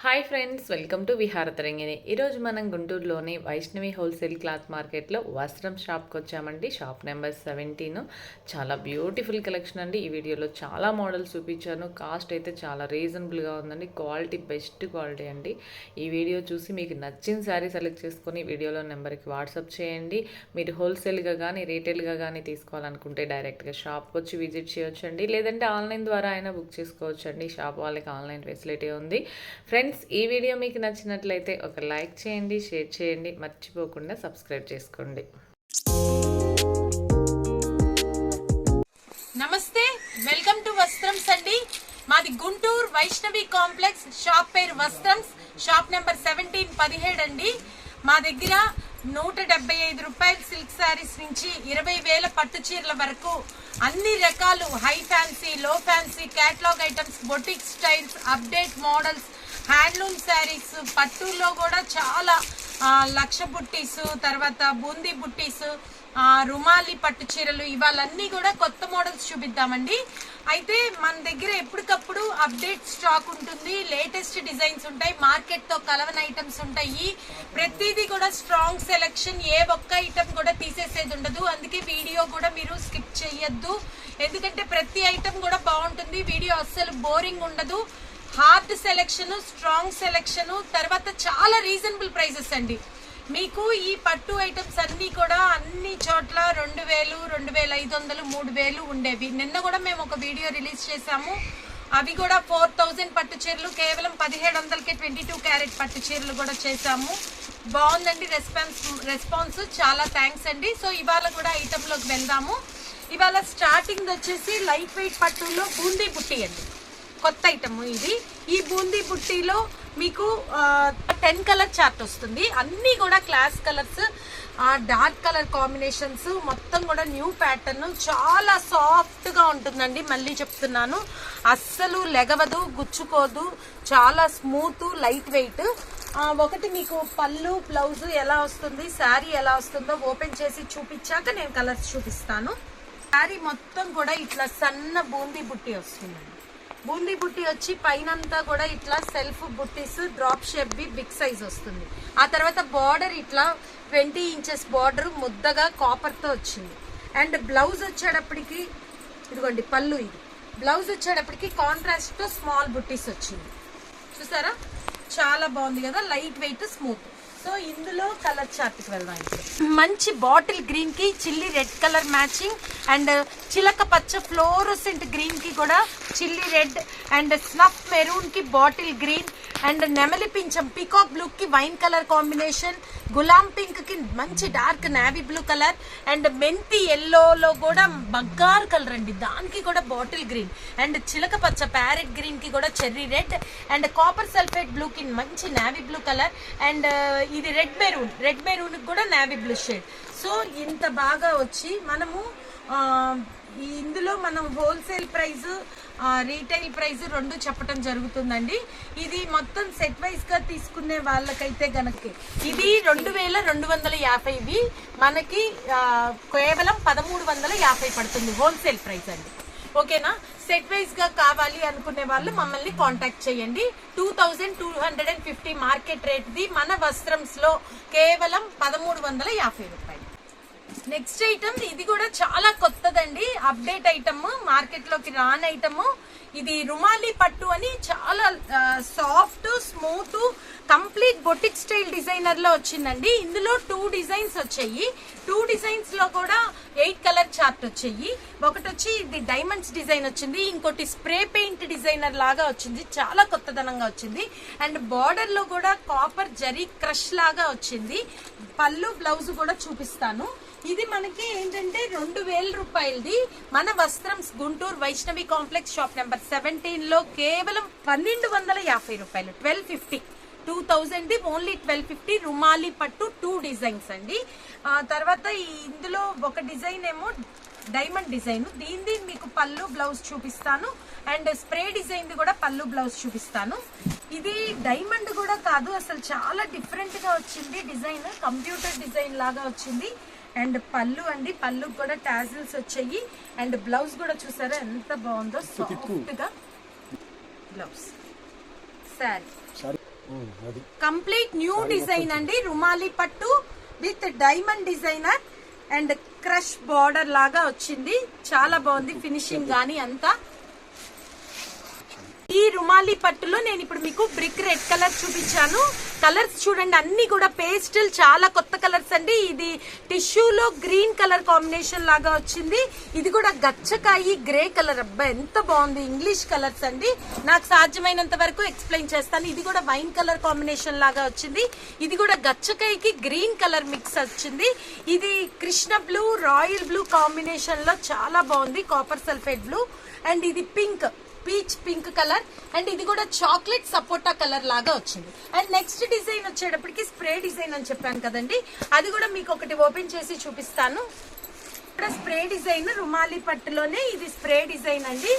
Hi friends, welcome to Viharatarangini. ఈరోజు మనం గుంటూరులోని వైష్ణవి హోల్సేల్ క్లాత్ మార్కెట్లో వస్త్రం షాప్కి వచ్చామండి. Shop number 17. చాలా బ్యూటిఫుల్ కలెక్షన్ అండి. ఈ వీడియోలో చాలా మోడల్స్ చూపించాను. కాస్ట్ అయితే చాలా రీజనబుల్గా ఉందండి. క్వాలిటీ బెస్ట్ క్వాలిటీ అండి. ఈ వీడియో చూసి మీకు నచ్చిన శారీ సెలెక్ట్ చేసుకొని వీడియోలో నెంబర్కి వాట్సాప్ చేయండి. మీరు హోల్సేల్గా కానీ రీటైల్గా కానీ తీసుకోవాలనుకుంటే డైరెక్ట్గా షాప్కి వచ్చి విజిట్ చేయొచ్చండి. లేదంటే ఆన్లైన్ ద్వారా అయినా బుక్ చేసుకోవచ్చండి. షాప్ వాళ్ళకి ఆన్లైన్ ఫెసిలిటీ ఉంది. ఫ్రెండ్స్, ఈ వీడియో మీకు నచ్చినట్లయితే ఒక లైక్ చేయండి, షేర్ చేయండి, మర్చిపోకుండా సబ్స్క్రైబ్ చేసుకోండి. నమస్తే, వెల్కమ్ టు వస్త్రంస్ అండి. మాది గుంటూరు వైష్ణవి కాంప్లెక్స్. షాప్ పేరు వస్త్రంస్. షాప్ నెంబర్ 17 అండి. మా దగ్గర 175 రూపాయల సిల్క్ శారీస్ నుంచి 20,000 పట్టు చీరల వరకు అన్ని రకాలు హై ఫ్యాన్సీ, లో fancy, catalogue items, boutique styles, update models, handloom saris, పట్టులో కూడా చాలా లక్ష బుట్టీస్, తర్వాత బూందీ బుట్టీస్, రుమాలి పట్టు చీరలు, ఇవాళన్నీ కూడా కొత్త మోడల్స్ చూపిద్దామండి. అయితే మన దగ్గర ఎప్పటికప్పుడు అప్డేట్ స్టాక్ ఉంటుంది, లేటెస్ట్ డిజైన్స్ ఉంటాయి, మార్కెట్ తో కలవని ఐటమ్స్ ఉంటాయి. ప్రతిదీ కూడా స్ట్రాంగ్ సెలెక్షన్, ఏ ఒక్క ఐటమ్ కూడా తీసేసేది ఉండదు. అందుకే వీడియో కూడా మీరు స్కిప్ చేయొద్దు, ఎందుకంటే ప్రతి ఐటమ్ కూడా బాగుంటుంది. వీడియో అస్సలు బోరింగ్ ఉండదు. హార్డ్ సెలెక్షన్, స్ట్రాంగ్ సెలెక్షన్, తర్వాత చాలా రీజనబుల్ ప్రైసెస్ అండి. మీకు ఈ పట్టు ఐటమ్స్ అన్ని కూడా అన్ని చోట్ల 2,000, 2,500, 3,000 ఉండేవి. నిన్న కూడా మేము ఒక వీడియో రిలీజ్ చేసాము. అవి కూడా 4,000 పట్టు చీరలు కేవలం 1,700కే 22 క్యారెట్ పట్టు చీరలు కూడా చేసాము. బాగుందండి రెస్పాన్స్, చాలా థ్యాంక్స్ అండి. సో ఇవాళ కూడా ఐటమ్లోకి వెళ్దాము. ఇవాళ స్టార్టింగ్ వచ్చేసి లైట్ వెయిట్ పట్టులో బూందీ బుట్టి అండి, కొత్త ఐటమ్ ఇది. ఈ బూందీ బుట్టీలో మీకు 10 కలర్ చార్ట్ వస్తుంది. అన్నీ కూడా class colours, dark colour combinations, మొత్తం కూడా న్యూ ప్యాటర్న్, చాలా సాఫ్ట్గా ఉంటుందండి. మళ్ళీ చెప్తున్నాను, అస్సలు లెగవదు, గుచ్చుకోదు, చాలా స్మూత్, లైట్ వెయిట్. ఒకటి మీకు పళ్ళు, బ్లౌజ్ ఎలా వస్తుంది, శారీ ఎలా వస్తుందో ఓపెన్ చేసి చూపించాక నేను కలర్స్ చూపిస్తాను. శారీ మొత్తం కూడా ఇట్లా సన్న బూందీ బుట్టి వస్తుందండి. బూందీ బుట్టి వచ్చి పైనంతా కూడా ఇట్లా సెల్ఫ్ బుట్టీస్, డ్రాప్ షేప్ బి బిగ్ సైజ్ వస్తుంది. ఆ తర్వాత బార్డర్ ఇట్లా 20 ఇంచెస్ బార్డర్ ముద్దగా కాపర్ తో వచ్చింది. అండ్ బ్లౌజ్ వచ్చేటప్పటికి ఇదిగోండి పళ్ళు, ఇది బ్లౌజ్ వచ్చేటప్పటికి కాంట్రాస్ట్ తో స్మాల్ బుట్టీస్ వచ్చింది. చూసారా, చాలా బాగుంది కదా, లైట్ వెయిట్, స్మూత్. సో ఇందులో కలర్ చార్ట్కి వెళ్దాం. మంచి బాటిల్ గ్రీన్ కి chilli red colour matching, and చిలక పచ్చ ఫ్లోరోసెంట్ గ్రీన్ కి కూడా chilli red, and snuff maroon కి బాటిల్ గ్రీన్, అండ్ నెమలి పింఛం పీకాక్ బ్లూ కి wine colour combination, Ghulam pink కి మంచి dark navy blue colour, and మెంతి ఎల్లోలో కూడా బంగారు కలర్ అండి, దానికి కూడా బాటిల్ గ్రీన్, అండ్ చిలక పచ్చ ప్యారెట్ గ్రీన్ కి కూడా cherry red, and copper sulphate blue కి మంచి నావీ బ్లూ కలర్, అండ్ ఇది రెడ్ మెరూన్ కూడా నావీ బ్లూ షేడ్. సో ఇంత బాగా వచ్చి మనము ఇందులో మనం హోల్సేల్ ప్రైస్, రీటైల్ ప్రైస్ రెండు చెప్పడం జరుగుతుందండి. ఇది మొత్తం సెట్ వైజ్ గా తీసుకునే వాళ్ళకైతే గనక ఇది 2,250 మనకి కేవలం 1,350 పడుతుంది హోల్సేల్ ప్రైస్ అండి. ఓకేనా? సెట్ వైజ్ గా కావాలి అనుకునే వాళ్ళు మమ్మల్ని కాంటాక్ట్ చేయండి. 2,250 మార్కెట్ రేట్ ది మన వస్త్రంస్ లో కేవలం 1,350 రూపాయలు. నెక్స్ట్ ఐటమ్, ఇది కూడా చాలా కొత్తదండి, అప్డేట్ ఐటమ్, మార్కెట్ లోకి రాని ఐటమ్. ఇది రుమాలి పట్టు అని, చాలా soft, smooth, complete boutique style designer లో వచ్చిందండి. ఇందులో 2 డిజైన్స్ వచ్చాయి. 2 డిజైన్స్ లో కూడా 8 కలర్ చార్ట్ వచ్చాయి. ఒకటి వచ్చి ఇది డైమండ్స్ డిజైన్ వచ్చింది, ఇంకోటి స్ప్రే పెయింట్ డిజైనర్ లాగా వచ్చింది, చాలా కొత్తదనంగా వచ్చింది. అండ్ బార్డర్ లో కూడా కాపర్ జరీ క్రష్ లాగా వచ్చింది. పళ్ళు, బ్లౌజ్ కూడా చూపిస్తాను. ఇది మనకి ఏంటంటే 2,000 రూపాయలది మన Vastrams Guntur Vaishnavi complex shop number 17 లో కేవలం 1,250 రూపాయలు. 1,250, 2,000 ఓన్లీ 1,250. రుమాలి పట్టు 2 డిజైన్స్ అండి. తర్వాత ఇందులో ఒక డిజైన్ ఏమో డైమండ్ డిజైన్, దీనిది మీకు పళ్ళు, బ్లౌజ్ చూపిస్తాను. అండ్ స్ప్రే డిజైన్ కూడా పళ్ళు, బ్లౌజ్ చూపిస్తాను. ఇది డైమండ్ కూడా కాదు, అసలు చాలా డిఫరెంట్ గా వచ్చింది డిజైన్, కంప్యూటర్ డిజైన్ లాగా వచ్చింది. అండ్ పళ్ళు అండి, పళ్ళు కూడా టాజిల్స్ వచ్చాయి. అండ్ బ్లౌజ్ కూడా చూసారా ఎంత బాగుందో, సాఫ్ట్ గా బ్లౌజ్. శారీ అది కంప్లీట్ న్యూ డిజైన్ అండి. రుమాలి పట్టు with diamond designer and crush border లాగా వచ్చింది. చాలా బాగుంది ఫినిషింగ్ గానీ అంతా. ఈ రుమాలి పట్టులో నేను ఇప్పుడు మీకు బ్రిక్ రెడ్ కలర్ చూపించాను. కలర్స్ చూడండి అన్ని కూడా పేస్టల్, చాలా కొత్త కలర్స్ అండి. ఇది టిష్యూలో గ్రీన్ కలర్ కాంబినేషన్ లాగా వచ్చింది. ఇది కూడా గచ్చకాయి గ్రే కలర్. అబ్బా ఎంత బాగుంది. ఇంగ్లీష్ కలర్స్ అండి. నాకు సాధ్యమైనంత వరకు ఎక్స్ప్లెయిన్ చేస్తాను. ఇది కూడా వైన్ కలర్ కాంబినేషన్ లాగా వచ్చింది. ఇది కూడా గచ్చకాయకి గ్రీన్ కలర్ మిక్స్ వచ్చింది. ఇది Krishna blue, royal blue combination లో చాలా బాగుంది. కాపర్ సల్ఫేట్ బ్లూ అండ్ ఇది pink, peach pink colour and ఇది కూడా చాక్లెట్ సపోటా కలర్ లాగా వచ్చింది. అండ్ నెక్స్ట్ డిజైన్ వచ్చేటప్పటికి స్ప్రే డిజైన్ అని చెప్పాను కదండి, అది కూడా మీకు ఒకటి ఓపెన్ చేసి చూపిస్తాను. ఇక్కడ స్ప్రే డిజైన్ రుమాలి పట్టులోనే ఇది స్ప్రే డిజైన్ అండి.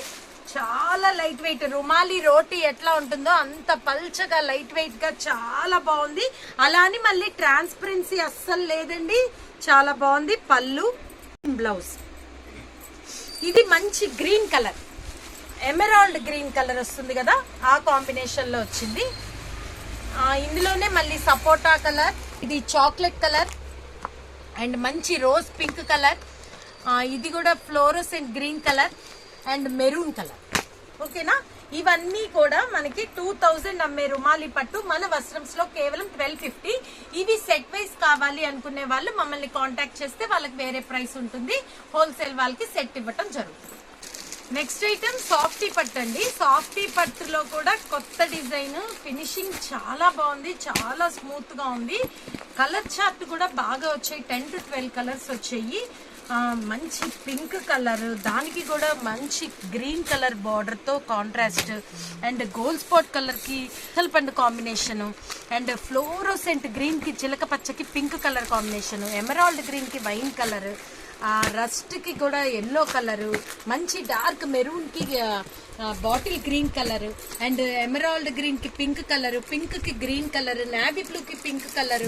చాలా లైట్ వెయిట్, రుమాలి రోటీ ఎట్లా ఉంటుందో అంత పల్చగా లైట్ వెయిట్ గా చాలా బాగుంది. అలానే మళ్ళీ ట్రాన్స్పరెన్సీ అస్సలు లేదండి, చాలా బాగుంది. పళ్ళు, బ్లౌజ్. ఇది మంచి green colour, emerald green colour వస్తుంది కదా, ఆ కాంబినేషన్ లో వచ్చింది. ఇందులోనే మళ్ళీ సపోటా కలర్, ఇది చాక్లెట్ కలర్ అండ్ మంచి రోజ్ పింక్ కలర్, ఇది కూడా fluorescent green colour and maroon colour. ఓకేనా, ఇవన్నీ కూడా మనకి 2000 అమ్మే రుమాలి పట్టు మన వస్త్రంస్ లో కేవలం 1250. ఇవి సెట్ వైజ్ కావాలి అనుకునే వాళ్ళు మమ్మల్ని కాంటాక్ట్ చేస్తే వాళ్ళకి వేరే ప్రైస్ ఉంటుంది. హోల్సేల్ వాళ్ళకి సెట్ ఇవ్వటం జరుగుతుంది. నెక్స్ట్ ఐటమ్ సాఫ్టీ పట్టు అండి. సాఫ్టీ పట్టులో కూడా కొత్త డిజైన్, ఫినిషింగ్ చాలా బాగుంది, చాలా స్మూత్ గా ఉంది. కలర్ చార్ట్ కూడా బాగా వచ్చాయి, 10 to 12 కలర్స్ వచ్చాయి. మంచి పింక్ కలర్, దానికి కూడా మంచి గ్రీన్ కలర్ బార్డర్ తో contrast and gold spot colour కి పండు కాంబినేషన్ అండ్ ఫ్లోరోసెంట్ గ్రీన్ కి చిలక పచ్చకి pink colour combination, emerald green కి వైన్ కలర్, రస్ట్ కి కూడా ఎల్లో కలర్, మంచి డార్క్ మెరూన్ కి bottle green colour and emerald green కి పింక్ కలర్, పింక్ కి గ్రీన్ కలర్, నావీ బ్లూ కి పింక్ కలర్,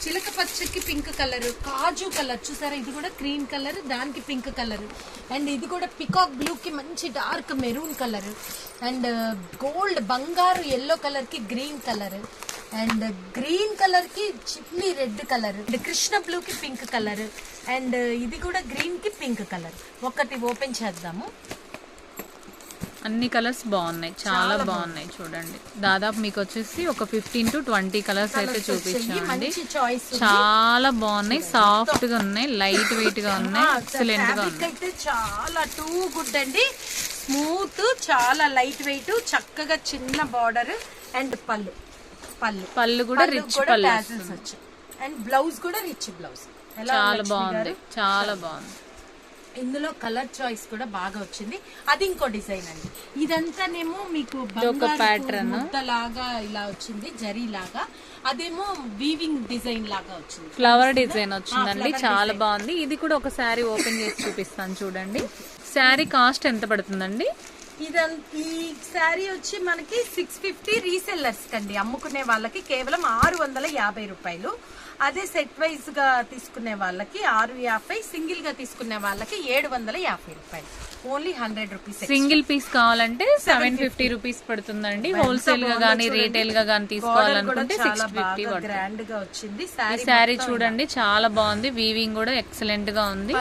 చిలక పచ్చకి పింక్ కలర్, కాజు కలర్ చూసారా, ఇది కూడా గ్రీన్ కలర్, దానికి పింక్ కలర్ అండ్ ఇది కూడా పికాక్ బ్లూ కి మంచి dark maroon colour and gold బంగారు ఎల్లో కలర్ కి green colour and green colour కి చిప్లీ red colour and Krishna blue కి పింక్ కలర్ అండ్ ఇది కూడా గ్రీన్ కి పింక్ కలర్. ఒకటి ఓపెన్ చేద్దాము. అన్ని కలర్స్ బాగున్నాయి, చాలా బాగున్నాయి. చూడండి, దాదాపు మీకు వచ్చేసి ఒక 15 to 20 కలర్స్ అయితే చూపించామండి. చాలా బాగున్నాయి, సాఫ్ట్ గా ఉన్నాయి, లైట్ వెయిట్ గా ఉన్నాయి, ఎక్సలెంట్ గా ఉన్నాయి. అయితే చాలా టూ గుడ్ అండి, స్మూత్, చాలా లైట్ వెయిట్, చక్కగా చిన్న బార్డర్ అండ్ పళ్ళు కూడా రిచ్ పళ్ళు అండ్ బ్లౌజ్ కూడా రిచ్ బ్లౌజ్. చాలా బాగుంది, చాలా బాగుంది. ఇందులో కలర్ చాయిస్ కూడా బాగా వచ్చింది. అది ఇంకో డిజైన్ అండి. ఇదంతానేమో మీకు ప్యాటర్న్ లాగా ఇలా వచ్చింది, జరీ లాగా. అదేమో వీవింగ్ డిజైన్ లాగా వచ్చింది, ఫ్లవర్ డిజైన్ వచ్చిందండి, చాలా బాగుంది. ఇది కూడా ఒక శారీ ఓపెన్ చేసి చూపిస్తాను చూడండి. శారీ కాస్ట్ ఎంత పడుతుందండి? ఈ శారీ వచ్చి మనకి 650 రీసెల్లర్స్ కండి, అమ్ముకునే వాళ్ళకి కేవలం 650 రూపాయలు. అదే సెట్ వైజ్ గా తీసుకునే వాళ్ళకి 650, సింగిల్ గా తీసుకునే వాళ్ళకి 750 రూపాయలు. Only 100 rupees. సింగిల్ పీస్ కావాలంటే 750 రూపీస్ పడుతుందండి. హోల్సేల్ గా గానీ రీటైల్ గా గానీ తీసుకోవాలనుకుంటే 650 గ్రాండ్ గా వచ్చింది. ఈ శారీ చూడండి, చాలా బాగుంది. వీవింగ్ కూడా ఎక్సలెంట్ గా ఉంది.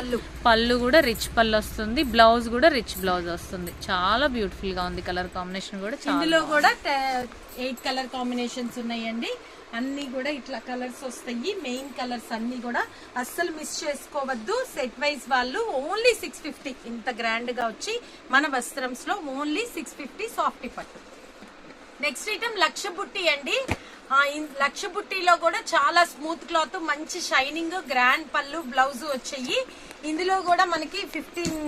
పళ్ళు కూడా రిచ్ పళ్ళు వస్తుంది, బ్లౌజ్ కూడా రిచ్ బ్లౌజ్ వస్తుంది. చాలా బ్యూటిఫుల్ గా ఉంది. కలర్ కాంబినేషన్ కూడా ఇందులో కూడా 8 కలర్ కాంబినేషన్స్ ఉన్నాయండి. అన్ని కూడా ఇట్లా కలర్స్ వస్తాయి. మెయిన్ కలర్స్ అన్ని కూడా అస్సలు మిస్ చేసుకోవద్దు. సెట్ వైజ్ వాళ్ళు ఓన్లీ 650, ఇంత గ్రాండ్ గా వచ్చి మన వస్త్రంస్ లో ఓన్లీ 650 సాఫ్టీ పట్టు. నెక్స్ట్ ఐటమ్ లక్ష బుట్టి అండి. లక్ష బుట్టిలో కూడా చాలా స్మూత్ క్లాత్, మంచి షైనింగ్, గ్రాండ్ పళ్ళు, బ్లౌజ్ వచ్చాయి. ఇందులో కూడా మనకి 15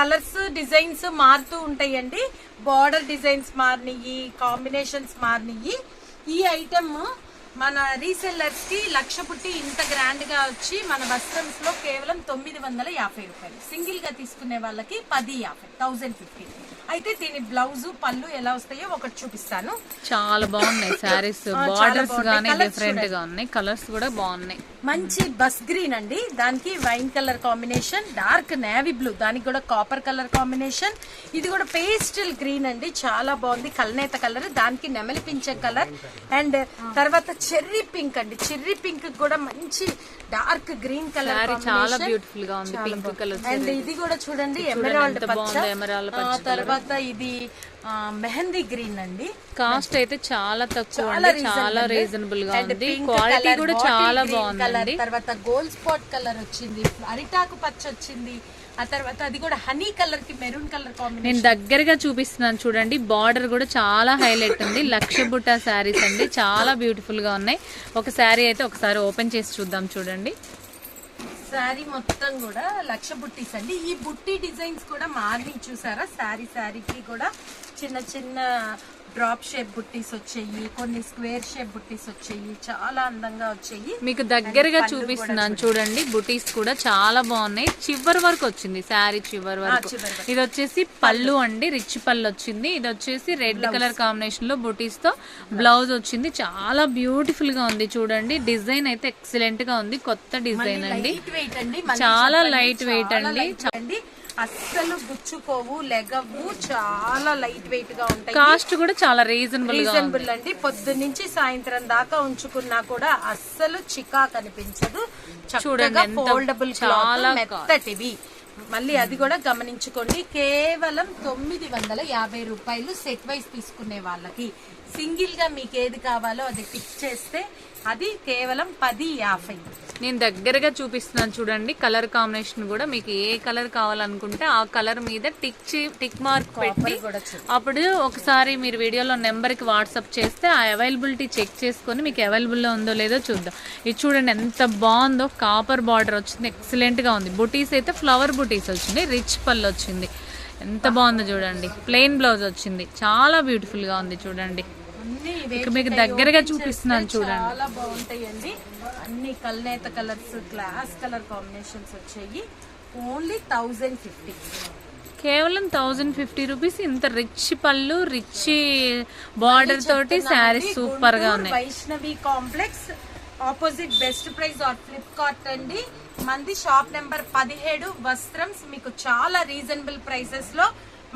కలర్స్, డిజైన్స్ మారుతూ ఉంటాయండి. బార్డర్ డిజైన్స్ మారినయి, కాంబినేషన్స్ మారినయి. ఈ ఐటమ్ మన రీసెల్లర్స్ కి లక్ష పుట్టి ఇంత గ్రాండ్ గా వచ్చి మన వస్త్రంస్ లో కేవలం 950 రూపాయలు. సింగిల్ గా తీసుకునే వాళ్ళకి 1050, 1050. అయితే దీని బ్లౌజ్, పళ్ళు ఎలా వస్తాయో ఒకటి చూపిస్తాను. చాలా బాగున్నాయి శారీస్, బార్డర్స్ గానీ డిఫరెంట్ గా ఉన్నాయి, కలర్స్ కూడా బాగున్నాయి. మంచి బస్ గ్రీన్ అండి, దానికి wine colour combination, dark navy blue, దానికి కూడా కాపర్ కలర్ కాంబినేషన్. ఇది కూడా పేస్టల్ గ్రీన్ అండి, చాలా బాగుంది. కల్నేత కలర్, దానికి నెమలి పింఛ కలర్. అండ్ తర్వాత చెర్రీ పింక్ అండి, చెర్రీ పింక్ కూడా మంచి డార్క్ గ్రీన్ కలర్, చాలా బ్యూటిఫుల్ గా ఉంది పింక్ కలర్. అండ్ ఇది కూడా చూడండి ఎమరాల్డ్ పచ్చ. తర్వాత ఇది మెహందీ గ్రీన్ అండి. కాస్ట్ అయితే చాలా తక్కువ, చాలా రీజనబుల్ గా ఉంది. క్వాలిటీ కూడా చాలా బాగుంది. తర్వాత గోల్డ్ స్పాట్ కలర్ వచ్చింది, అరిటాకు పచ్చ వచ్చింది. ఆ తర్వాత అది కూడా హనీ కలర్ కి మెరూన్ కలర్ కాంబినేషన్. నేను దగ్గరగా చూపిస్తున్నాను చూడండి, బార్డర్ కూడా చాలా హైలైట్ ఉంది. లక్ష బుట్ట శారీస్ అండి, చాలా బ్యూటిఫుల్ గా ఉన్నాయి. ఒక శారీ అయితే ఒకసారి ఓపెన్ చేసి చూద్దాం చూడండి. శారీ మొత్తం కూడా లక్ష బుట్టీస్ అండి. ఈ బుట్టి డిజైన్స్ కూడా మార్నింగ్ చూసారా, శారీకి కూడా చిన్న చిన్న డ్రాప్ షేప్ బుట్టీస్ వచ్చాయి, కొన్ని స్క్వేర్ షేప్ బుట్టీస్ వచ్చాయి, చాలా అందంగా వచ్చాయి. మీకు దగ్గరగా చూపిస్తున్నాను చూడండి, బుటీస్ కూడా చాలా బాగున్నాయి. చివరి వరకు వచ్చింది శారీ, చివరి వరకు. ఇది వచ్చేసి పళ్ళు అండి, రిచ్ పళ్ళు వచ్చింది. ఇది వచ్చేసి రెడ్ కలర్ కాంబినేషన్ లో బుటీస్ తో బ్లౌజ్ వచ్చింది. చాలా బ్యూటిఫుల్ గా ఉంది చూడండి. డిజైన్ అయితే ఎక్సలెంట్ గా ఉంది, కొత్త డిజైన్ అండి, చాలా లైట్ వెయిట్ అండి. అస్సలు గుచ్చుకోవు, లెగవు, చాలా లైట్ వెయిట్ గా ఉంటాయి. కాస్ట్ కూడా చాలా రీజనబుల్ అండి. పొద్దు నుంచి సాయంత్రం దాకా ఉంచుకున్నా కూడా అస్సలు చికా కనిపించదు. చూడండి, ఫోల్డబుల్, చాలా మెత్తటివి. మళ్ళీ అది కూడా గమనించుకోండి, కేవలం 950 రూపాయలు సెట్ వైజ్ తీసుకునే వాళ్ళకి. సింగిల్ గా మీకు ఏది కావాలో అది టిక్ చేస్తే అది కేవలం 1050. నేను దగ్గరగా చూపిస్తున్నాను చూడండి. కలర్ కాంబినేషన్ కూడా మీకు ఏ కలర్ కావాలనుకుంటే ఆ కలర్ మీద టిక్ మార్క్ పెట్టి అప్పుడు ఒకసారి మీరు వీడియోలో నెంబర్కి వాట్సాప్ చేస్తే ఆ అవైలబిలిటీ చెక్ చేసుకొని మీకు అవైలబుల్లో ఉందో లేదో చూద్దాం. ఇది చూడండి ఎంత బాగుందో, కాపర్ బార్డర్ వచ్చింది, ఎక్సలెంట్ గా ఉంది. బుటీస్ అయితే ఫ్లవర్ బుటీస్ వచ్చింది, రిచ్ పళ్ళు వచ్చింది, ఎంత బాగుందో చూడండి. ప్లెయిన్ బ్లౌజ్ వచ్చింది, చాలా బ్యూటిఫుల్ గా ఉంది చూడండి. మీకు దగ్గరగా చూపిస్తున్నాను చూడండి, చాలా బాగుంటాయండి. అన్ని కల్నేత కలర్స్, క్లాస్ కలర్ కాంబినేషన్స్ వచ్చాయి. ఓన్లీ 1050, కేవలం 1050 రూపీస్. ఇంత రిచ్ పళ్ళు, రిచ్ బార్డర్ తోటి శారీ సూపర్ గా ఉన్నాయి. Vaishnavi complex opposite best price or Flipkart అండి. మంది షాప్ నెంబర్ 17 వస్త్రంస్. మీకు చాలా రీజనబుల్ ప్రైసెస్ లో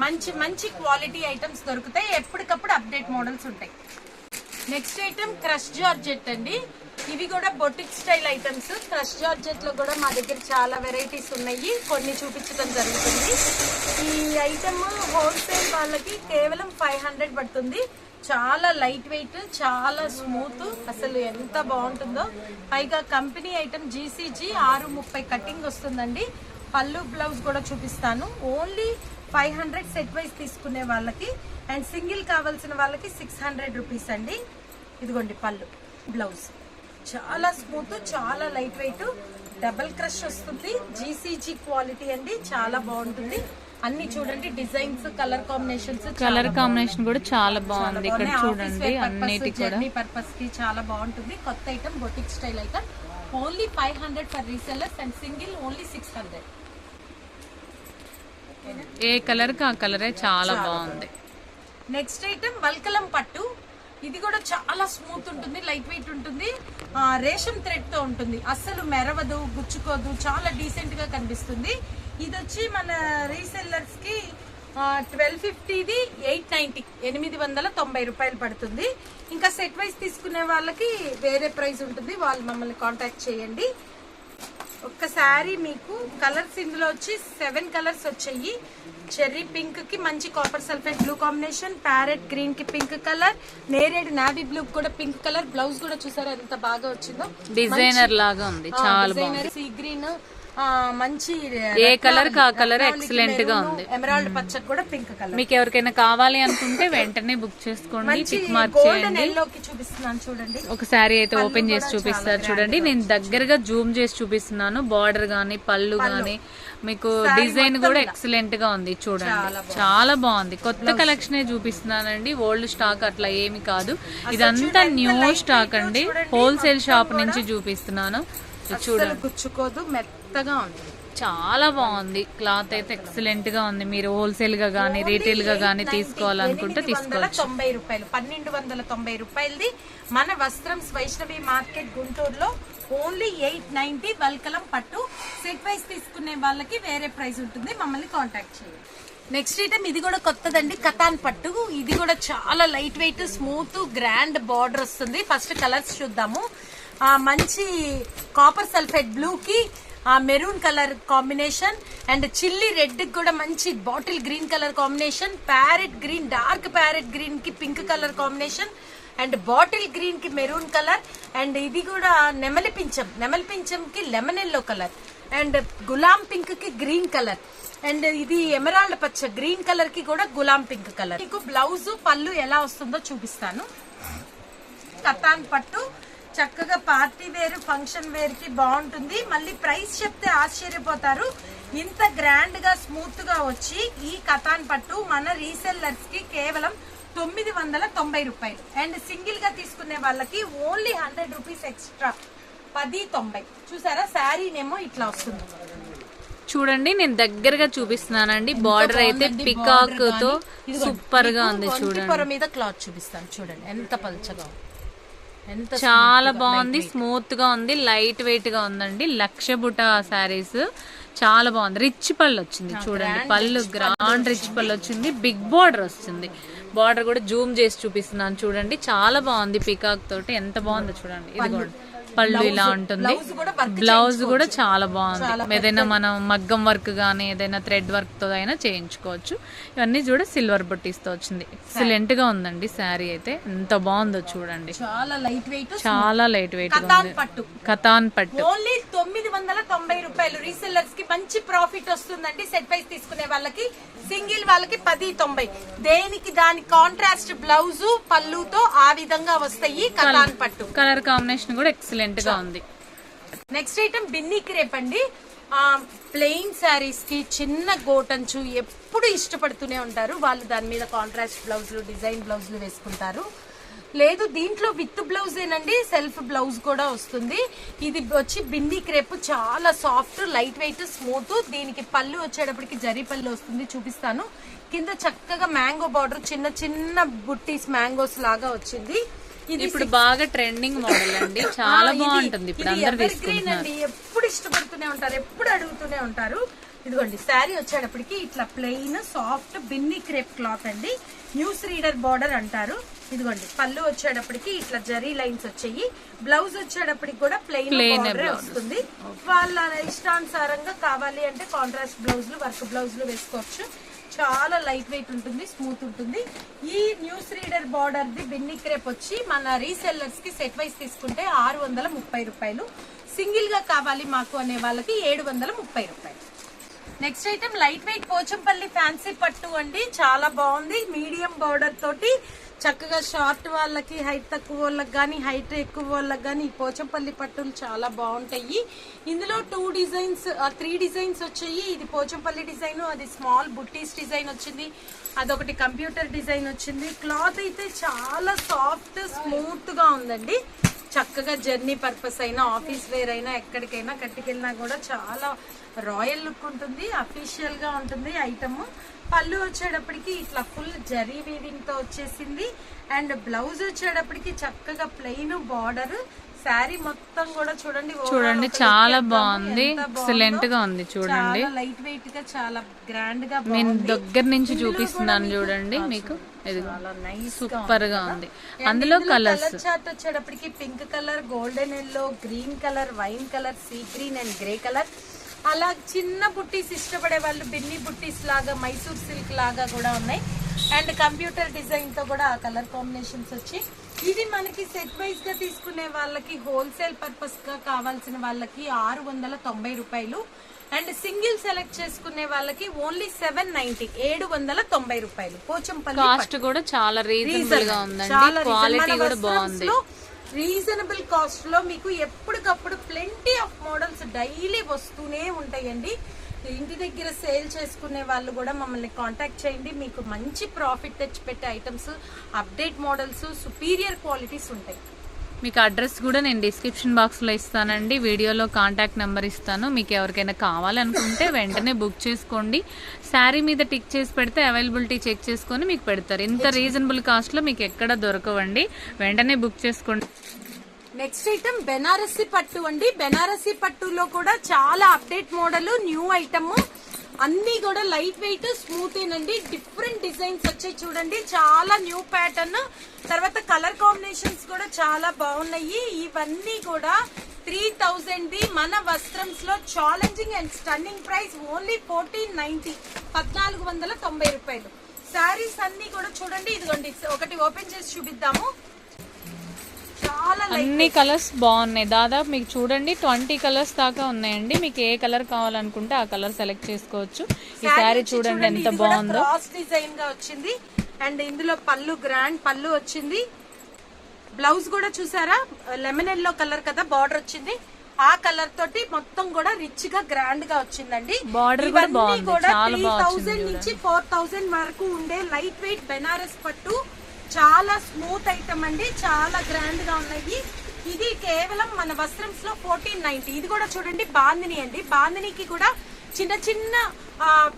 మంచి మంచి క్వాలిటీ ఐటమ్స్ దొరుకుతాయి. ఎప్పటికప్పుడు అప్డేట్ మోడల్స్ ఉంటాయి. నెక్స్ట్ ఐటమ్ క్రష్ జార్జెట్ అండి. ఇవి కూడా boutique style items. Crush georgette లో కూడా మా దగ్గర చాలా వెరైటీస్ ఉన్నాయి, కొన్ని చూపించడం జరుగుతుంది. ఈ ఐటమ్ హోల్సేల్ వాళ్ళకి కేవలం 500 పడుతుంది. చాలా లైట్ వెయిట్, చాలా స్మూత్, అసలు ఎంత బాగుంటుందో. పైగా కంపెనీ ఐటమ్ GCG 630 కటింగ్ వస్తుందండి. పళ్ళు బ్లౌజ్ కూడా చూపిస్తాను. ఓన్లీ 500 సెట్ వైజ్ తీసుకునే వాళ్ళకి, అండ్ సింగిల్ కావాల్సిన వాళ్ళకి 600 రూపీస్ అండి. ఇదిగోండి పళ్ళు బ్లౌజ్, చాలా స్మూత్, చాలా లైట్ వెయిట్, డబల్ క్రష్ వస్తుంది. GCG క్వాలిటీ అండి, చాలా బాగుంటుంది. అన్ని చూడండి designs, colour combinations, colour combination కూడా చాలా బాగుంది. ఇక్కడ చూడండి అన్నిటి కూడా పర్పస్ కి చాలా బాగుంటుంది. కొత్త item, boutique style item. Only 500 for resellers and single only 600. A colour కి ఆ కలరే చాలా బాగుంది. నెక్స్ట్ ఐటమ్ వల్కలం పట్టు. ఇది కూడా చాలా స్మూత్ ఉంటుంది, లైట్ వెయిట్ ఉంటుంది, రేషం థ్రెడ్ తో ఉంటుంది. అస్సలు మెరవదు, గుచ్చుకోదు, చాలా డీసెంట్ గా కనిపిస్తుంది. ఇది వచ్చి మన రీసెల్లర్స్ కి 1250ది 890, 890 రూపాయలు పడుతుంది. ఇంకా సెట్ వైజ్ తీసుకునే వాళ్ళకి వేరే ప్రైస్ ఉంటుంది, వాళ్ళు మమ్మల్ని కాంటాక్ట్ చేయండి. ఒక్కసారి మీకు కలర్స్ ఇందులో వచ్చి 7 కలర్స్ వచ్చాయి. చెర్రీ పింక్ కి మంచి copper sulphate blue combination, parrot green కి పింక్ కలర్, నేరేడ్ నావీ బ్లూ కూడా పింక్ కలర్. బ్లౌజ్ కూడా చూసారా ఎంత బాగా వచ్చిందో, డిజైనర్ లాగా ఉంది, చాలా బాగుంది. సీ గ్రీన్, మంచి ఏ కలర్ కా కలర్ ఎక్సలెంట్ గా ఉంది. ఎమరాల్డ్ పచ్చ కూడా పింక్ కలర్. మీకు ఎవరికైనా కావాలి అనుకుంటే వెంటనే బుక్ చేసుకోండి, టిక్ మార్క్ చేయండి. చూపిస్తున్నాను చూడండి, ఒక శారీ అయితే ఓపెన్ చేసి చూపిస్తారు చూడండి. నేను దగ్గరగా జూమ్ చేసి చూపిస్తున్నాను. బార్డర్ గానీ, పళ్ళు గానీ, మీకు డిజైన్ కూడా ఎక్సలెంట్ గా ఉంది చూడండి, చాలా బాగుంది. కొత్త కలెక్షన్ చూపిస్తున్నానండి, ఓల్డ్ స్టాక్ అట్లా ఏమి కాదు. ఇదంతా న్యూ స్టాక్ అండి, హోల్సేల్ షాప్ నుంచి చూపిస్తున్నాను. చూడండి, గుచ్చుకోదు, మెత్తగా ఉంది. చాలా బాగుంది. క్లాత్ అయితే ఎక్సలెంట్ గా ఉంది. మీరు హోల్సేల్ గా గానీ రీటైల్ గా గానీ తీసుకోవాలనుకుంటే తీసుకోవచ్చు. 890 రూపాయలు, 1290 రూపాయలది మన వస్త్రంస్ వైష్ణవి మార్కెట్ గుంటూరులో ఓన్లీ 890. వల్కలం పట్టు సెట్ వైస్ తీసుకునే వాళ్ళకి వేరే ప్రైస్ ఉంటుంది, మమ్మల్ని కాంటాక్ట్ చేయండి. నెక్స్ట్ ఐటమ్ ఇది కూడా కొత్తదండి, కతాన్ పట్టు. ఇది కూడా చాలా light weight, smooth, grand border వస్తుంది. ఫస్ట్ కలర్స్ చూద్దాము. మంచి కాపర్ సల్ఫేట్ బ్లూ కి maroon colour combination, and chilli red కూడా మంచి bottle green colour combination, parrot green, dark parrot green కి pink colour combination, and bottle green కి maroon colour, and ఇది కూడా నెమలి పించం కి లెమన్ ఎల్లో కలర్, అండ్ గులాం పింక్ కి గ్రీన్ కలర్, అండ్ ఇది ఎమరాల్డ్ పచ్చ గ్రీన్ కలర్ కి కూడా గులాం పింక్ కలర్. మీకు బ్లౌజ్ పళ్ళు ఎలా వస్తుందో చూపిస్తాను. కతాన్ పట్టు చక్కగా పార్టీ వేర్, ఫంక్షన్ వేర్ కి బాగుంటుంది. మళ్ళీ ప్రైస్ చెప్తే ఆశ్చర్యపోతారు. ఇంత గ్రాండ్ గా స్మూత్ గా వచ్చి ఈ కతాన్ పట్టు మన రీసెల్లర్స్ కి కేవలం 990 రూపాయలు, అండ్ సింగిల్ గా తీసుకునే వాళ్ళకి ఓన్లీ 100 రూపీస్ ఎక్స్ట్రా, 1090. చూసారా, శారీ నేమో ఇట్లా వస్తుంది. చూడండి, నేను దగ్గరగా చూపిస్తున్నానండి. బార్డర్ అయితే పికాక్ తో సూపర్ గా ఉంది. చూడండి, పొర మీద క్లాత్ చూపిస్తాను. చూడండి ఎంత పల్చగా, చాలా బాగుంది. స్మూత్ గా ఉంది, లైట్ వెయిట్ గా ఉందండి. లక్ష బుట్ట శారీస్ చాలా బాగుంది. రిచ్ పళ్ళు వచ్చింది. చూడండి, పళ్ళు గ్రాండ్ రిచ్ పళ్ళు వచ్చింది. బిగ్ బార్డర్ వస్తుంది. బార్డర్ కూడా జూమ్ చేసి చూపిస్తున్నాను. చూడండి, చాలా బాగుంది. పికాక్ తోటి ఎంత బాగుందో చూడండి. ఇది కూడా పళ్ళు ఇలా ఉంటుంది. బ్లౌజ్ కూడా చాలా బాగుంది. ఏదైనా మనం మగ్గం వర్క్ గానీ ఏదైనా థ్రెడ్ వర్క్ తో అయినా చేయించుకోవచ్చు. ఇవన్నీ కూడా సిల్వర్ బుట్టీస్ తో వచ్చింది. ఎక్సలెంట్ గా ఉందండి శారీ అయితే. ఎంత బాగుందో చూడండి, చాలా లైట్ వెయిట్, చాలా లైట్ వెయిట్. కతాన్ పట్టు ఓన్లీ 990 రూపాయలు. రీసెల్లర్స్ కి మంచి ప్రాఫిట్ వస్తుందండి. సెట్ వైస్ తీసుకునే వాళ్ళకి, సింగిల్ వాళ్ళకి 1090. దేనికి దాని కాంట్రాస్ట్ బ్లౌజ్ పళ్ళుతో ఆ విధంగా వస్తాయి. కతాన్ పట్టు కలర్ కాంబినేషన్ కూడా ఎక్సలెంట్ గా ఉంది. నెక్స్ట్ ఐటమ్ బిన్నీ క్రేప్ అండి. ప్లెయిన్ శారీస్ కి చిన్న గోటంచు ఎప్పుడు ఇష్టపడుతూనే ఉంటారు వాళ్ళు. దాని మీద కాంట్రాస్ట్ బ్లౌజులు, డిజైన్ బ్లౌజులు వేసుకుంటారు. లేదు, దీంట్లో విత్ బ్లౌజ్ ఏనండి, సెల్ఫ్ బ్లౌజ్ కూడా వస్తుంది. ఇది వచ్చి బిన్నీ క్రేప్, చాలా సాఫ్ట్, లైట్ వెయిట్, స్మూత్. దీనికి పళ్ళు వచ్చేటప్పటికి జరీ పళ్ళు వస్తుంది, చూపిస్తాను. కింద చక్కగా మ్యాంగో బార్డర్, చిన్న చిన్న బుట్టీస్ మ్యాంగోస్ లాగా వచ్చింది. ఇది ఇప్పుడు బాగా ట్రెండింగ్ మోడల్ అండి, చాలా బాగుంటుంది. ఇప్పుడు అందరూ తీసుకుంటున్నారు. ఎప్పుడు ఇష్టపడుతూనే ఉంటారు, ఎప్పుడు అడుగుతూనే ఉంటారు. ఇదిగోండి, శారీ వచ్చేటప్పటికి ఇట్లా plain soft Binny crepe cloth అండి. న్యూస్ రీడర్ బార్డర్ అంటారు. ఇదిగోండి, పళ్ళు వచ్చేటప్పటికి ఇట్లా జరీ లైన్స్ వచ్చాయి. బ్లౌజ్ వచ్చేటప్పటికి కూడా ప్లెయిన్ బార్డర్ వస్తుంది. వాళ్ళ ఇష్టానుసారంగా కావాలి అంటే కాంట్రాస్ట్ బ్లౌజులు, వర్క్ బ్లౌజులు వేసుకోవచ్చు. చాలా లైట్ వెయిట్ ఉంటుంది, స్మూత్ ఉంటుంది. ఈ news reader border the Binny crepe వచ్చి మన రీసెల్లర్స్ కి సెట్ వైస్ తీసుకుంటే 630 రూపాయలు. సింగిల్ గా కావాలి మాకు అనే వాళ్ళకి 730 రూపాయలు. Next item light weight Pochampally fancy పట్టు అండి. చాలా బాగుంది. మీడియం బార్డర్ తోటి చక్కగా షార్ట్ వాళ్ళకి, హైట్ తక్కువ వాళ్ళకి కానీ హైట్ ఎక్కువ వాళ్ళకి కానీ ఈ పోచంపల్లి పట్టులు చాలా బాగుంటాయి. ఇందులో 2 డిజైన్స్, 3 డిజైన్స్ వచ్చాయి. ఇది పోచంపల్లి డిజైన్, అది స్మాల్ బుట్టీస్ డిజైన్ వచ్చింది, అదొకటి కంప్యూటర్ డిజైన్ వచ్చింది. క్లాత్ అయితే చాలా సాఫ్ట్, స్మూత్ గా ఉందండి. చక్కగా జర్నీ పర్పస్ అయినా, ఆఫీస్ వేర్ అయినా, ఎక్కడికైనా కట్టుకెళ్ళినా కూడా చాలా రాయల్ లుక్ ఉంటుంది, అఫీషియల్ గా ఉంటుంది ఐటమ్. పళ్ళు వచ్చేటప్పటికి ఇట్లా ఫుల్ జరీ వీవింగ్ తో వచ్చేసింది. అండ్ బ్లౌజ్ వచ్చేటప్పటికి చక్కగా ప్లెయిన్ బార్డర్. శారీ మొత్తం కూడా చూడండి, చూడండి చాలా బాగుంది, ఎక్సలెంట్ గా ఉంది. చూడండి, లైట్ వెయిట్ గా, చాలా గ్రాండ్ గా. నేను దగ్గర నుంచి చూపిస్తున్నాను చూడండి మీకు. సూపర్ గా ఉంది. అందులో కలర్స్ చార్ట్ వచ్చేటప్పటికి pink colour, golden yellow, green colour, wine colour, sea green and grey colour. అలా చిన్న బుట్టీస్ ఇష్టపడే వాళ్ళు బిన్నీ బుట్టీస్ లాగా, మైసూర్ సిల్క్ లాగా కూడా ఉన్నాయి. అండ్ కంప్యూటర్ డిజైన్ తో కూడా ఆ కలర్ కాంబినేషన్స్ వచ్చి, ఇది మనకి సెట్ వైజ్ గా తీసుకునే వాళ్ళకి, హోల్సేల్ పర్పస్ గా కావాల్సిన వాళ్ళకి 690 రూపాయలు. అండ్ సింగిల్ సెలెక్ట్ చేసుకునే వాళ్ళకి ఓన్లీ 790, 790 రూపాయలు. పోచంపల్లి కాస్ట్ కూడా చాలా రీజనబుల్ గా ఉందండి, క్వాలిటీ కూడా బాగుంది. రీజనబుల్ కాస్ట్ లో మీకు ఎప్పటికప్పుడు ప్లెంటీ ఆఫ్ మోడల్స్ డైలీ వస్తూనే ఉంటాయండి. ఇంటి దగ్గర సేల్ చేసుకునే వాళ్ళు కూడా మమ్మల్ని కాంటాక్ట్ చేయండి. మీకు మంచి ప్రాఫిట్ తెచ్చిపెట్టే items, update models, superior qualities ఉంటాయి. మీకు అడ్రస్ కూడా నేను డిస్క్రిప్షన్ బాక్స్లో ఇస్తానండి, వీడియోలో కాంటాక్ట్ నెంబర్ ఇస్తాను. మీకు ఎవరికైనా కావాలనుకుంటే వెంటనే బుక్ చేసుకోండి. శారీ మీద టిక్ చేసి పెడితే అవైలబిలిటీ చెక్ చేసుకొని మీకు పెడతారు. ఇంత రీజనబుల్ కాస్ట్లో మీకు ఎక్కడ దొరకవండి, వెంటనే బుక్ చేసుకోండి. నెక్స్ట్ ఐటమ్ బెనారసి పట్టు అండి. బెనారసి పట్టులో కూడా చాలా అప్డేట్ మోడల్, న్యూ ఐటమ్, అన్ని కూడా లైట్ వెయిట్ స్మూత్ ఏనండి. డిఫరెంట్ డిజైన్స్ వచ్చాయి చూడండి, చాలా న్యూ ప్యాటర్న్. తర్వాత కలర్ కాంబినేషన్స్ కూడా చాలా బాగున్నాయి. ఇవన్నీ కూడా 3000 ది మన వస్త్రంస్ లో challenging and stunning price only 1490, 1490 రూపాయలు. శారీస్ అన్ని కూడా చూడండి, ఇదిగోండి ఒకటి ఓపెన్ చేసి చూపిద్దాము. చాలా అన్ని కలర్స్ బాగున్నాయి, దాదాపు మీకు చూడండి 20 కలర్స్ దాకా ఉన్నాయండి. మీకు ఏ కలర్ కావాలనుకుంటే ఆ కలర్ సెలెక్ట్ చేసుకోవచ్చు. ఈ శారీ చూడండి ఎంత బాగుందో, క్రాస్ డిజైన్ గా వచ్చింది. అండ్ ఇందులో పళ్ళు గ్రాండ్ పళ్ళు వచ్చింది. బ్లౌజ్ కూడా చూసారా, లెమన్ ఎల్లో కలర్ కదా బార్డర్ వచ్చింది, ఆ కలర్ తోటి మొత్తం కూడా రిచ్ గా గ్రాండ్ గా వచ్చిందండి. బార్డర్ కూడా బాగుంది, చాలా 3000 నుంచి 4000 వరకు ఉండే లైట్ వెయిట్ బెనారస్ పట్టు, చాలా స్మూత్ ఐటమ్ అండి, చాలా గ్రాండ్ గా ఉన్నాయి. ఇది కేవలం మన వస్త్రంస్ లో 1490. ఇది కూడా చూడండి బాందిని అండి, బాందినికి కూడా చిన్న చిన్న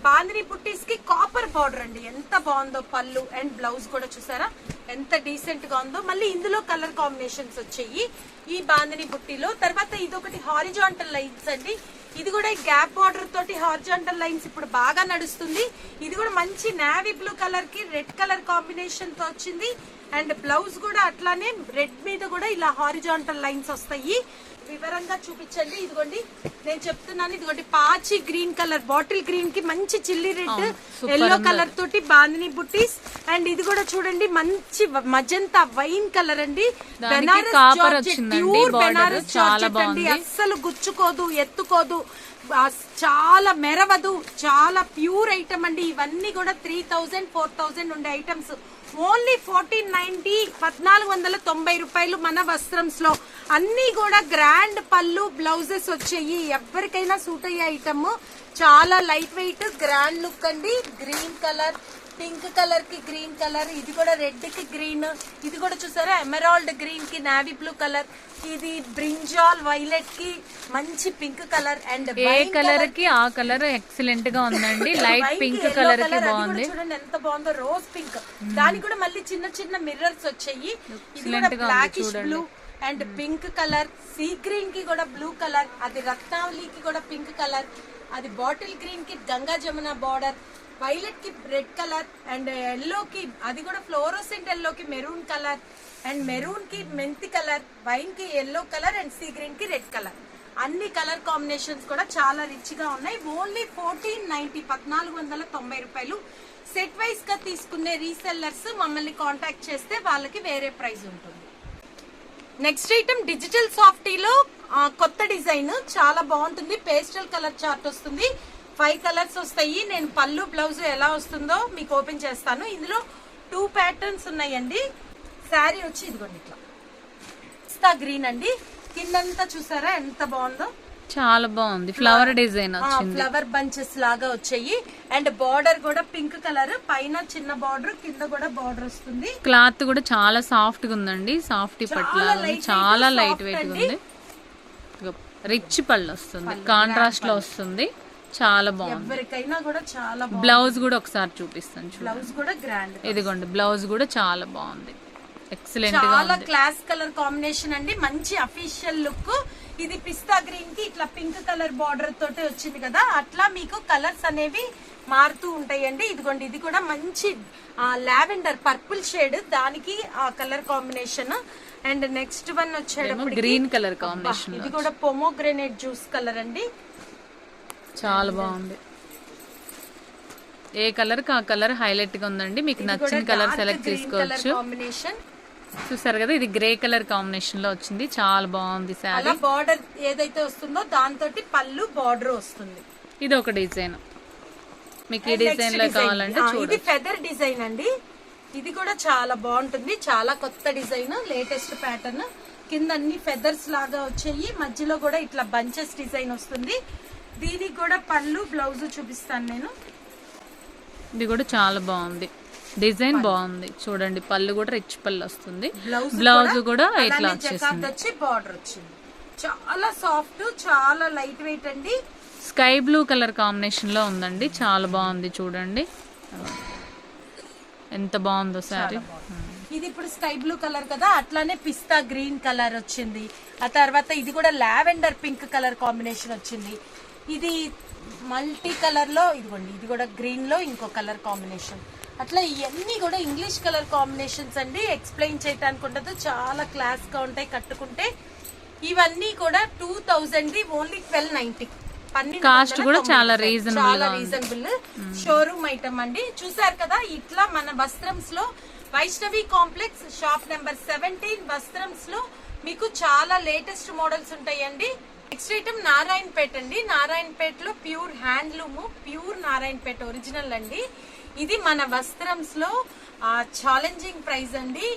బాందిని బుట్టీస్ కి కాపర్ బార్డర్ అండి, ఎంత బాగుందో. పళ్ళు అండ్ బ్లౌజ్ కూడా చూసారా ఎంత డీసెంట్ గా ఉందో. మళ్ళీ ఇందులో కలర్ కాంబినేషన్స్ వచ్చాయి ఈ బాందిని బుట్టీలో. తర్వాత ఇదొకటి హారిజాంటల్ లైన్స్ అండి, ఇది కూడా గ్యాప్ బార్డర్ తోటి హారిజాంటల్ లైన్స్ ఇప్పుడు బాగా నడుస్తుంది. ఇది కూడా మంచి నేవీ బ్లూ కలర్ కి రెడ్ కలర్ కాంబినేషన్ తో వచ్చింది. అండ్ బ్లౌజ్ కూడా అట్లానే రెడ్ మీద కూడా ఇలా హారిజాంటల్ లైన్స్ వస్తాయి. వివరంగా చూపించండి. ఇదిగోండి నేను చెప్తున్నాను, ఇదిగోండి పాచి గ్రీన్ కలర్, బాటిల్ గ్రీన్ కి మంచి చిల్లీ రెడ్ ఎల్లో కలర్ తోటి బాందిని బుట్టీస్. అండ్ ఇది కూడా చూడండి మంచి మజంతా వైన్ కలర్ అండి, Banaras georgette, pure Banaras georgette అండి, అస్సలు గుచ్చుకోదు, ఎత్తుకోదు, చాలా మెరవదు, చాలా ప్యూర్ ఐటమ్ అండి. ఇవన్నీ కూడా 3000, 4000 ఉండే ఐటమ్స్ ఓన్లీ 1490, 1490 రూపాయలు మన వస్త్రంస్ లో. అన్ని కూడా గ్రాండ్ పళ్ళు బ్లౌజెస్ వచ్చాయి, ఎవరికైనా సూట్ అయ్యే ఐటమ్. చాలా లైట్ వెయిట్ గ్రాండ్ లుక్ అండి. గ్రీన్ కలర్, పింక్ కలర్ కి గ్రీన్ కలర్, ఇది కూడా రెడ్ కి గ్రీన్, ఇది కూడా చూసారా ఎమరాల్డ్ గ్రీన్ కి నావీ బ్లూ కలర్, ఇది బ్రింజాల్ వైలెట్ కి మంచి pink colour. And A colour కి ఆ కలర్ ఎక్సలెంట్ గా ఉందండి, లైట్ పింక్ కలర్ కి బాగుంది. చూడండి ఎంత బాగుందో, రోజ్ పింక్, దానికి కూడా మళ్ళీ చిన్న చిన్న మిర్రర్స్ వచ్చాయి. ఇది కూడా blackish blue and pink colour, sea green కి కూడా బ్లూ కలర్, అది రత్నావళికి కూడా పింక్ కలర్, అది బాటిల్ గ్రీన్ కి గంగా జమున బార్డర్, వైలెట్ కి రెడ్ కలర్, అండ్ ఎల్లో కి అది కూడా ఫ్లోరోసెంట్ ఎల్లో కి మెరూన్ కలర్, అండ్ మెరూన్ కి మెంతి కలర్, వైన్ కి yellow colour, and sea green కి రెడ్ కలర్. అన్ని కలర్ కాంబినేషన్స్ కూడా చాలా రిచ్ గా ఉన్నాయి. ఓన్లీ 1490, 1490 రూపాయలు. సెట్ వైస్ గా తీసుకునే రీసెల్లర్స్ మమ్మల్ని కాంటాక్ట్ చేస్తే వాళ్ళకి వేరే ప్రైస్ ఉంటుంది. నెక్స్ట్ ఐటమ్ డిజిటల్ సాఫ్టీలో కొత్త డిజైన్, చాలా బాగుంటుంది. పేస్టల్ కలర్ చార్ట్ వస్తుంది, 5 కలర్స్ వస్తాయి. నేను పళ్ళు బ్లౌజ్ ఎలా వస్తుందో మీకు ఓపెన్ చేస్తాను. ఇందులో 2 ప్యాటర్న్స్ ఉన్నాయండి. శారీ వచ్చి ఇదిగోండి ఇట్లా పిస్తా గ్రీన్ అండి, కిందంతా చూసారా ఎంత బాగుందో, చాలా బాగుంది. ఫ్లవర్ డిజైన్ వచ్చింది, ఫ్లవర్ బంచెస్ లాగా వచ్చాయి. అండ్ బార్డర్ కూడా పింక్ కలర్, పైన చిన్న బార్డర్, కింద కూడా బార్డర్ వస్తుంది. క్లాత్ కూడా చాలా సాఫ్ట్ గా ఉందండి, సాఫ్ట్ పట్ల చాలా లైట్ వెయిట్ ఉంది. రిచ్ పళ్ళు వస్తుంది, కాంట్రాస్ట్ లో వస్తుంది, చాలా బాగుంది. ఎవరికైనా కూడా చాలా బాగుంది. బ్లౌజ్ కూడా ఒకసారి చూపిస్తాను, బ్లౌజ్ కూడా గ్రాండ్, ఇదిగోండి బ్లౌజ్ కూడా చాలా బాగుంది, ఎక్సలెంట్ గా చాలా క్లాస్ కలర్ కాంబినేషన్ అండి, మంచి అఫీషియల్ లుక్. ఇది పిస్తా గ్రీన్ కి ఇట్లా పింక్ కలర్ బార్డర్ తోటి వచ్చింది కదా, అట్లా మీకు కలర్స్ అనేవి మారుతూ ఉంటాయండి. ఇదిగోండి ఇది కూడా మంచి లావెండర్ పర్పుల్ షేడ్, దానికి ఆ colour combination. And next one వచ్చేటప్పుడు గ్రీన్ కలర్ కాంబినేషన్, ఇది కూడా పొమోగ్రెనేట్ జ్యూస్ కలర్ అండి, చాలా బాగుంది. ఏ కలర్ కి ఆ కలర్ హైలైట్ గా ఉందండి, మీకు నచ్చిన కలర్ సెలెక్ట్ చేసుకోవచ్చు. కాంబినేషన్ చూసారు కదా, ఇది గ్రే కలర్ కాంబినేషన్ లో వచ్చింది, చాలా బాగుంది శారీ. బార్డర్ ఏదైతే వస్తుందో దాంతో పళ్ళు బార్డర్ వస్తుంది. ఇది ఒక డిజైన్, మీకు ఈ డిజైన్ లో కావాలంటే ఇది ఫెదర్ డిజైన్ అండి, ఇది కూడా చాలా బాగుంటుంది, చాలా కొత్త డిజైన్, లేటెస్ట్ ప్యాటర్న్. కింద అన్ని ఫెదర్స్ లాగా వచ్చాయి, మధ్యలో కూడా ఇట్లా బంచెస్ డిజైన్ వస్తుంది. దీనికి కూడా పళ్ళు బ్లౌజ్ చూపిస్తాను నేను. ఇది కూడా చాలా బాగుంది, డిజైన్ బాగుంది చూడండి. పళ్ళు కూడా రిచ్ పళ్ళు వస్తుంది. బ్లౌజ్ బ్లౌజ్ కూడా ఇట్లా అలానే వచ్చేసింది. జకార్డ్ వచ్చి బార్డర్ వచ్చింది. చాలా సాఫ్ట్, చాలా లైట్ వెయిట్ అండి. స్కై బ్లూ కలర్ కాంబినేషన్ లో ఉందండి. చాలా బాగుంది చూడండి ఎంత బాగుందో సారీ. ఇది ఇప్పుడు స్కై బ్లూ కలర్ కదా, అట్లానే పిస్తా గ్రీన్ కలర్ వచ్చింది. ఆ తర్వాత ఇది కూడా లావెండర్ పింక్ కలర్ కాంబినేషన్ వచ్చింది. ఇది మల్టీ కలర్ లో ఇదిగోండి, ఇది కూడా గ్రీన్ లో ఇంకో కలర్ కాంబినేషన్. అట్లా ఇవన్నీ కూడా ఇంగ్లీష్ కలర్ కాంబినేషన్స్ అండి. ఎక్స్ప్లెయిన్ చేయడానికి ఉండదు, చాలా క్లాస్ గా ఉంటాయి కట్టుకుంటే. ఇవన్నీ కూడా 2000 ది, ఓన్లీ 1290. కాస్ట్ కూడా చాలా రీజనబుల్ షోరూమ్ ఐటమ్ అండి. చూసారు కదా, ఇట్లా మన వస్త్రంస్ లో Vaishnavi complex shop number 17 Vastrams లో మీకు చాలా లేటెస్ట్ మోడల్స్ ఉంటాయండి. నెక్స్ట్ ఐటమ్ నారాయణపేట అండి. నారాయణపేటలో pure handloom, pure Narayanpet original అండి. ఇది మన వస్త్రంస్ లో ఛాలెంజింగ్ ప్రైస్ అండి.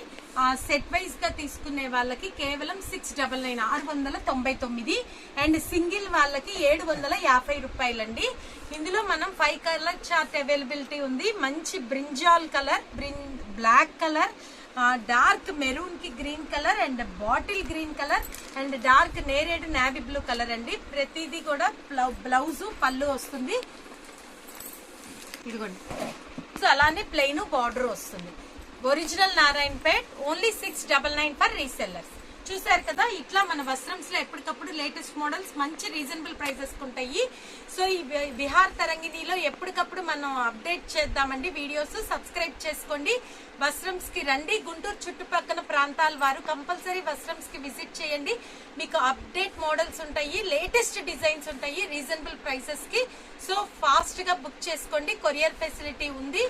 సెట్ వైజ్ గా తీసుకునే వాళ్ళకి కేవలం 699 699 అండ్ సింగిల్ వాళ్ళకి 750 రూపాయలండి. ఇందులో మనం 5 కలర్ చార్ట్ అవైలబిలిటీ ఉంది. మంచి brinjal colour, black colour, dark maroon కి green colour and bottle green colour and dark నేరేడ్ నావీ బ్లూ కలర్ అండి. ప్రతిదీ కూడా బ్లౌజ్ పళ్ళు వస్తుంది. ఇదిగోండి, అలానే ప్లెయిన్ బార్డర్ వస్తుంది. Original Narayanpet, only 699 for resellers. చూసారు కదా, ఇట్లా మన వస్త్రంస్ లో ఎప్పటికప్పుడు లేటెస్ట్ మోడల్స్ మంచి రీజనబుల్ ప్రైసెస్ ఉంటాయి. సో ఈ విహార్ తరంగిణిలో ఎప్పటికప్పుడు మనం అప్డేట్ చేద్దామండి వీడియోస్. సబ్స్క్రైబ్ చేసుకోండి. వస్త్రంస్ కి రండి. గుంటూరు చుట్టుపక్కల ప్రాంతాల వారు కంపల్సరీ వస్త్రంస్ కి విజిట్ చేయండి. మీకు అప్డేట్ మోడల్స్ ఉంటాయి, లేటెస్ట్ డిజైన్స్ ఉంటాయి రీజనబుల్ ప్రైసెస్ కి. సో ఫాస్ట్ గా బుక్ చేసుకోండి. కొరియర్ ఫెసిలిటీ ఉంది,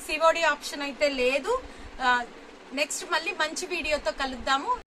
సిఓడి ఆప్షన్ అయితే లేదు. నెక్స్ట్ మళ్ళీ మంచి వీడియోతో కలుద్దాము.